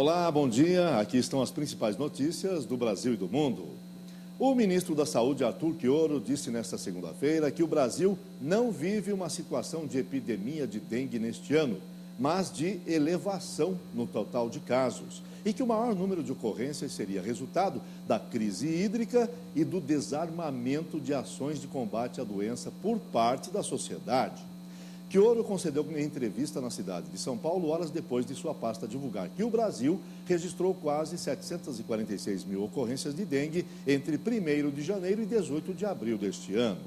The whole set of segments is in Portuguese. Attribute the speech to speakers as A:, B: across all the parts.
A: Olá, bom dia. Aqui estão as principais notícias do Brasil e do mundo. O ministro da Saúde, Arthur Quiorio, disse nesta segunda-feira que o Brasil não vive uma situação de epidemia de dengue neste ano, mas de elevação no total de casos, e que o maior número de ocorrências seria resultado da crise hídrica e do desarmamento de ações de combate à doença por parte da sociedade. Quiorio concedeu uma entrevista na cidade de São Paulo horas depois de sua pasta divulgar que o Brasil registrou quase 746 mil ocorrências de dengue entre 1º de janeiro e 18 de abril deste ano.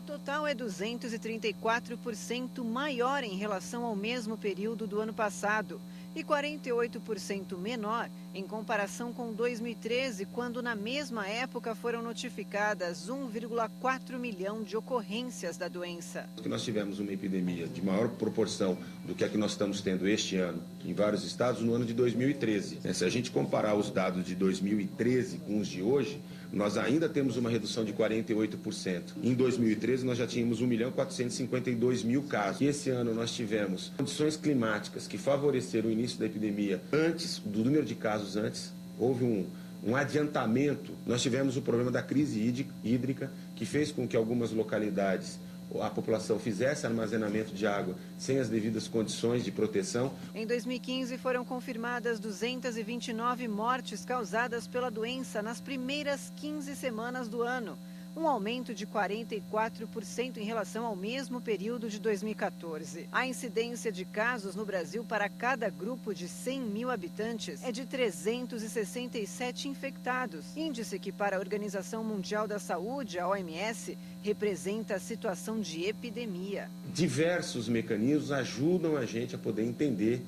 B: O total é 234% maior em relação ao mesmo período do ano passado e 48% menor em comparação com 2013, quando na mesma época foram notificadas 1,4 milhão de ocorrências da doença.
C: Nós tivemos uma epidemia de maior proporção do que a que nós estamos tendo este ano em vários estados no ano de 2013. Se a gente comparar os dados de 2013 com os de hoje, nós ainda temos uma redução de 48%. Em 2013, nós já tínhamos 1.452.000 casos. E esse ano nós tivemos condições climáticas que favoreceram o início da epidemia antes, do número de casos antes. Houve um adiantamento. Nós tivemos o problema da crise hídrica, que fez com que algumas localidades a população fizesse armazenamento de água sem as devidas condições de proteção.
B: Em 2015, foram confirmadas 229 mortes causadas pela doença nas primeiras 15 semanas do ano, um aumento de 44% em relação ao mesmo período de 2014. A incidência de casos no Brasil para cada grupo de 100 mil habitantes é de 367 infectados, índice que para a Organização Mundial da Saúde, a OMS, representa a situação de epidemia.
C: Diversos mecanismos ajudam a gente a poder entender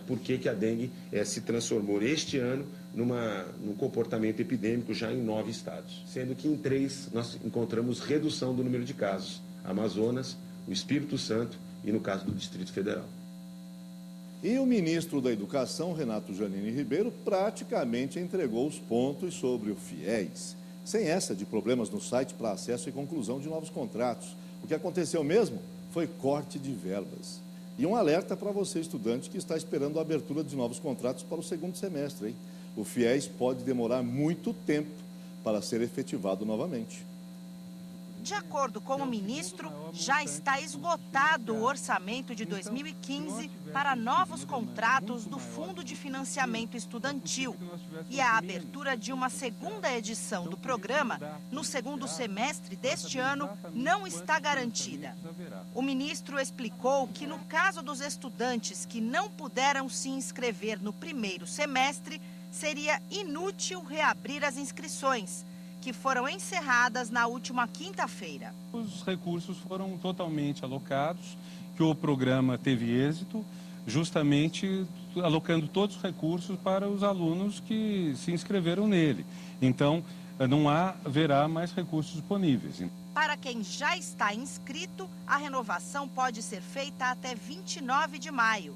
C: por que a dengue se transformou este ano num comportamento epidêmico já em 9 estados. Sendo que em 3 nós encontramos redução do número de casos. Amazonas, o Espírito Santo e no caso do Distrito Federal.
A: E o ministro da Educação, Renato Janine Ribeiro, praticamente entregou os pontos sobre o FIES. Sem essa de problemas no site para acesso e conclusão de novos contratos. O que aconteceu mesmo foi corte de verbas. E um alerta para você, estudante, que está esperando a abertura de novos contratos para o segundo semestre, hein? O FIES pode demorar muito tempo para ser efetivado novamente.
D: De acordo com o ministro, já está esgotado o orçamento de 2015 para novos contratos do Fundo de Financiamento Estudantil. E a abertura de uma segunda edição do programa no segundo semestre deste ano não está garantida. O ministro explicou que no caso dos estudantes que não puderam se inscrever no primeiro semestre, seria inútil reabrir as inscrições, que foram encerradas na última quinta-feira.
E: Os recursos foram totalmente alocados, que o programa teve êxito, justamente alocando todos os recursos para os alunos que se inscreveram nele. Então, não haverá mais recursos disponíveis.
D: Para quem já está inscrito, a renovação pode ser feita até 29 de maio.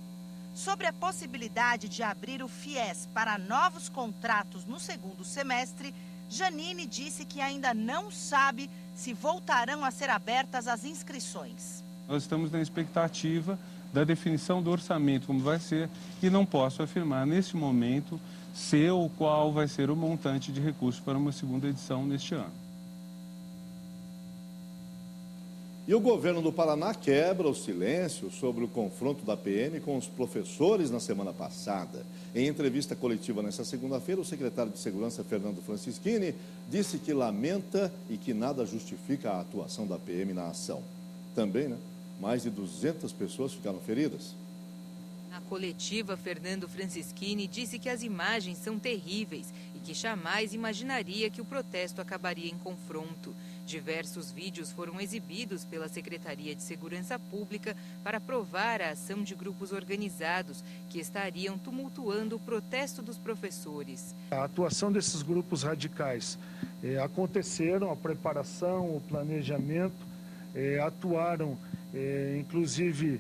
D: Sobre a possibilidade de abrir o FIES para novos contratos no segundo semestre, Janine disse que ainda não sabe se voltarão a ser abertas as inscrições.
E: Nós estamos na expectativa da definição do orçamento, como vai ser, e não posso afirmar nesse momento se ou qual vai ser o montante de recursos para uma segunda edição neste ano.
A: E o governo do Paraná quebra o silêncio sobre o confronto da PM com os professores na semana passada. Em entrevista coletiva nesta segunda-feira, o secretário de Segurança, Fernando Francischini, disse que lamenta e que nada justifica a atuação da PM na ação. Também, mais de 200 pessoas ficaram feridas.
F: Na coletiva, Fernando Francischini disse que as imagens são terríveis e que jamais imaginaria que o protesto acabaria em confronto. Diversos vídeos foram exibidos pela Secretaria de Segurança Pública para provar a ação de grupos organizados que estariam tumultuando o protesto dos professores.
G: A atuação desses grupos radicais aconteceram, a preparação, o planejamento, atuaram inclusive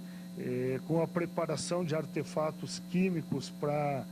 G: com a preparação de artefatos químicos para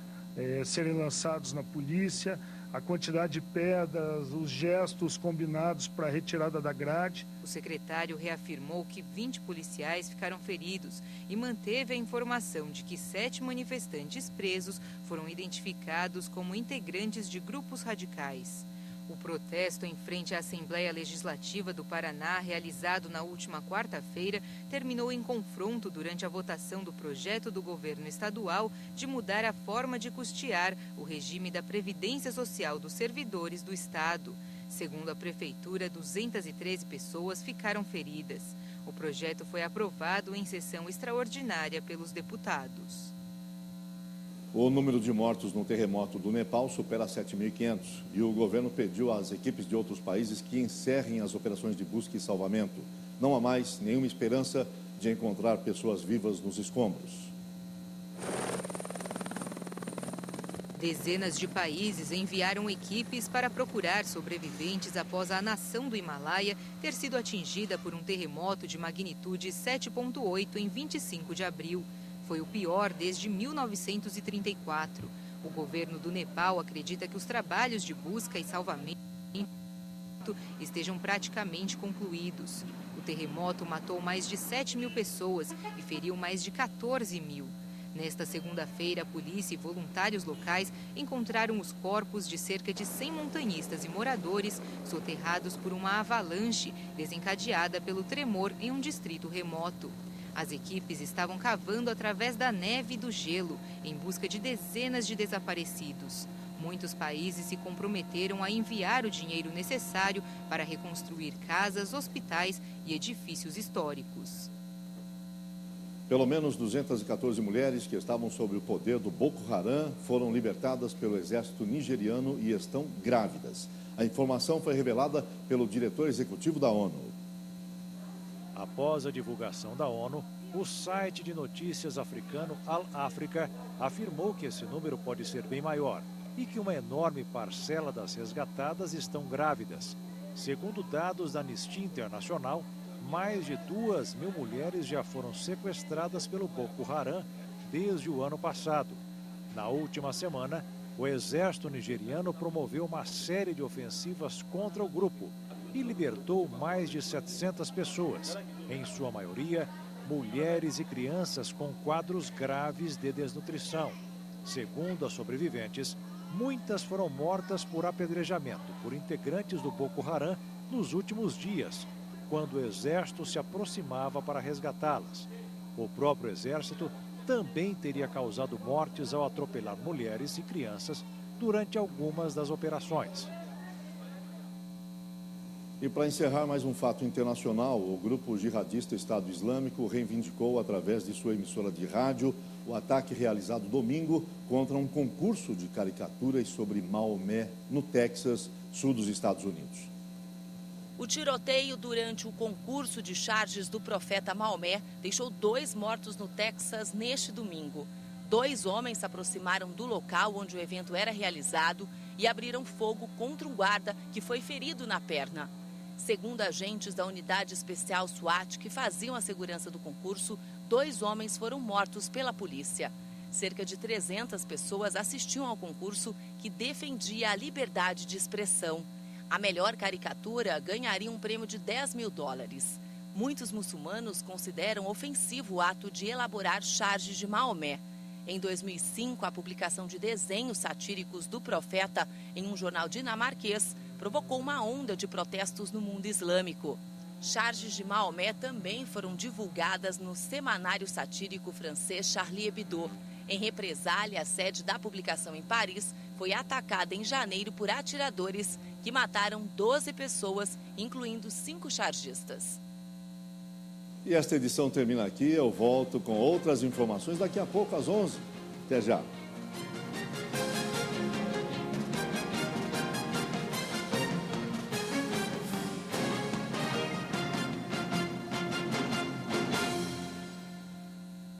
G: serem lançados na polícia, a quantidade de pedras, os gestos combinados para a retirada da grade.
F: O secretário reafirmou que 20 policiais ficaram feridos e manteve a informação de que 7 manifestantes presos foram identificados como integrantes de grupos radicais. O protesto em frente à Assembleia Legislativa do Paraná, realizado na última quarta-feira, terminou em confronto durante a votação do projeto do governo estadual de mudar a forma de custear o regime da Previdência Social dos servidores do Estado. Segundo a Prefeitura, 213 pessoas ficaram feridas. O projeto foi aprovado em sessão extraordinária pelos deputados.
A: O número de mortos no terremoto do Nepal supera 7.500 e o governo pediu às equipes de outros países que encerrem as operações de busca e salvamento. Não há mais nenhuma esperança de encontrar pessoas vivas nos escombros.
F: Dezenas de países enviaram equipes para procurar sobreviventes após a nação do Himalaia ter sido atingida por um terremoto de magnitude 7,8 em 25 de abril. Foi o pior desde 1934. O governo do Nepal acredita que os trabalhos de busca e salvamento estejam praticamente concluídos. O terremoto matou mais de 7.000 pessoas e feriu mais de 14.000. Nesta segunda-feira, a polícia e voluntários locais encontraram os corpos de cerca de 100 montanhistas e moradores soterrados por uma avalanche desencadeada pelo tremor em um distrito remoto. As equipes estavam cavando através da neve e do gelo, em busca de dezenas de desaparecidos. Muitos países se comprometeram a enviar o dinheiro necessário para reconstruir casas, hospitais e edifícios históricos.
A: Pelo menos 214 mulheres que estavam sob o poder do Boko Haram foram libertadas pelo exército nigeriano e estão grávidas. A informação foi revelada pelo diretor executivo da ONU.
H: Após a divulgação da ONU, o site de notícias africano Al Africa afirmou que esse número pode ser bem maior e que uma enorme parcela das resgatadas estão grávidas. Segundo dados da Anistia Internacional, mais de 2.000 mulheres já foram sequestradas pelo Boko Haram desde o ano passado. Na última semana, o exército nigeriano promoveu uma série de ofensivas contra o grupo e libertou mais de 700 pessoas, em sua maioria mulheres e crianças com quadros graves de desnutrição. Segundo as sobreviventes, muitas foram mortas por apedrejamento por integrantes do Boko Haram nos últimos dias, quando o exército se aproximava para resgatá-las. O próprio exército também teria causado mortes ao atropelar mulheres e crianças durante algumas das operações.
A: E para encerrar mais um fato internacional, o grupo jihadista Estado Islâmico reivindicou, através de sua emissora de rádio, o ataque realizado domingo contra um concurso de caricaturas sobre Maomé, no Texas, sul dos Estados Unidos.
I: O tiroteio durante o concurso de charges do profeta Maomé deixou 2 mortos no Texas neste domingo. 2 homens se aproximaram do local onde o evento era realizado e abriram fogo contra um guarda que foi ferido na perna. Segundo agentes da unidade especial SWAT que faziam a segurança do concurso, 2 homens foram mortos pela polícia. Cerca de 300 pessoas assistiam ao concurso que defendia a liberdade de expressão. A melhor caricatura ganharia um prêmio de $10.000. Muitos muçulmanos consideram ofensivo o ato de elaborar charges de Maomé. Em 2005, a publicação de desenhos satíricos do profeta em um jornal dinamarquês provocou uma onda de protestos no mundo islâmico. Charges de Maomé também foram divulgadas no semanário satírico francês Charlie Hebdo. Em represália, a sede da publicação em Paris foi atacada em janeiro por atiradores que mataram 12 pessoas, incluindo 5 chargistas.
A: E esta edição termina aqui. Eu volto com outras informações daqui a pouco, às 11. Até já.